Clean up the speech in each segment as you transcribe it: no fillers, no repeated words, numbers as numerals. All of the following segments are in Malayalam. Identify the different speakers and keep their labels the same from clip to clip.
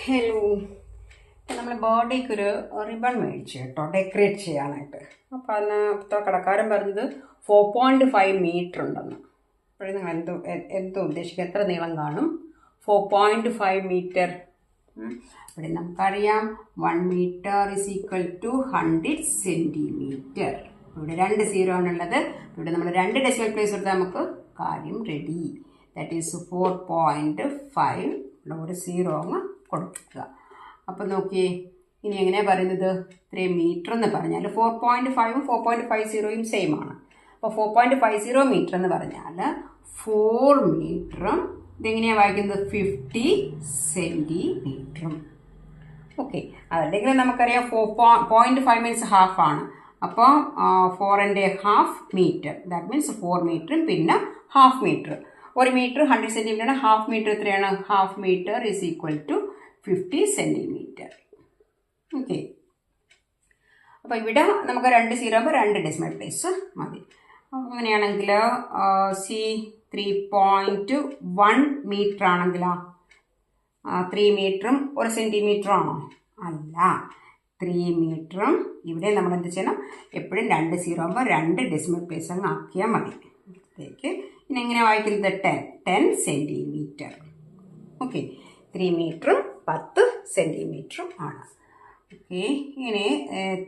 Speaker 1: ഹലോ, നമ്മൾ ബർത്ത്ഡേക്ക് ഒരു റിബൺ മേടിച്ചു കേട്ടോ, ഡെക്കറേറ്റ് ചെയ്യാനായിട്ട്. അപ്പോൾ അതിനകത്ത് കടക്കാരൻ പറഞ്ഞത് 4.5 മീറ്റർ ഉണ്ടെന്ന്. അപ്പോഴേ നിങ്ങൾ എന്തോ ഉദ്ദേശിക്കുക, എത്ര നീളം കാണും? 4.5 മീറ്റർ. അവിടെ നമുക്കറിയാം 1 metre is equal to 100 centimetre. ഇവിടെ 2 0 ആണുള്ളത്. ഇവിടെ നമ്മൾ 2 ഡെസിമൽ പ്ലേസ് എടുത്താൽ നമുക്ക് കാര്യം റെഡി. That is 4.5. ഇവിടെ ഒരു 0 അങ്ങ് കൊടുക്കുക. അപ്പോൾ നോക്കിയേ, ഇനി എങ്ങനെയാണ് പറയുന്നത്? 3 മീറ്റർ എന്ന് പറഞ്ഞാൽ 4.5ഉം 4.50യും സെയിം ആണ്. അപ്പോൾ 4.50 മീറ്റർ എന്ന് പറഞ്ഞാൽ 4 മീറ്ററും ഇതെങ്ങനെയാണ് വായിക്കുന്നത്? 50 സെൻറ്റിമീറ്ററും. ഓക്കെ, അതല്ലെങ്കിൽ നമുക്കറിയാം 4.5 മീൻസ് ഹാഫ് ആണ്. അപ്പോൾ 4.5 മീറ്റർ, ദാറ്റ് മീൻസ് 4 മീറ്ററും പിന്നെ ഹാഫ് മീറ്റർ. 1 മീറ്റർ 100 സെൻറ്റിമീറ്റർ ആണ്. ഹാഫ് മീറ്റർ എത്രയാണ്? Half metre is equal to 50 centimetre. Okay, അപ്പോൾ ഇവിടെ നമുക്ക് 2 0 ആകുമ്പോൾ 2 ഡെസിമൽ പ്ലേസ് മതി. അങ്ങനെയാണെങ്കിൽ സി 3.1 മീറ്റർ ആണെങ്കിലോ 3 മീറ്ററും 1 സെൻറ്റിമീറ്ററും ആണോ? അല്ല, 3 മീറ്ററും ഇവിടെ നമ്മൾ എന്ത് ചെയ്യണം? എപ്പോഴും 2 0 ആകുമ്പോൾ 2 ഡെസിമൽ പ്ലേസ് അങ്ങ് ആക്കിയാൽ മതി. ഇനി എങ്ങനെ വായിക്കുന്നത്? 10 സെൻറ്റിമീറ്റർ. ഓക്കെ, 3 മീറ്ററും 10 സെൻറ്റിമീറ്ററും ആണ്. ഓക്കെ, ഇങ്ങനെ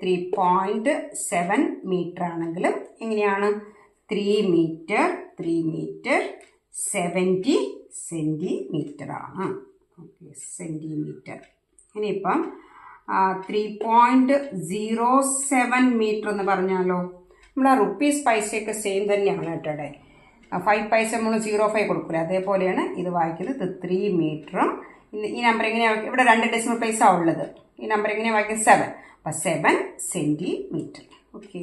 Speaker 1: 3.7 മീറ്റർ ആണെങ്കിലും എങ്ങനെയാണ്? 3 മീറ്റർ 70 സെൻറ്റിമീറ്റർ ആണ്. Okay, centimetre. ഇനിയിപ്പം 3.07 മീറ്റർ എന്ന് പറഞ്ഞാലോ? നമ്മൾ ആ റുപ്പീസ് പൈസയൊക്കെ സെയിം തന്നെയാണ് കേട്ടോ. 5 പൈസ നമ്മൾ 0.5 കൊടുക്കില്ല, അതേപോലെയാണ് ഇത് വായിക്കുന്നത്. 3 മീറ്ററും ഈ നമ്പർ എങ്ങനെയാണ്? ഇവിടെ 2 ഡെസിമൽ പ്ലേസാണ് ഉള്ളത്. ഈ നമ്പർ എങ്ങനെയാണ് വായിക്കുന്നത്? 7. അപ്പോൾ 7 സെൻറ്റിമീറ്റർ. ഓക്കെ.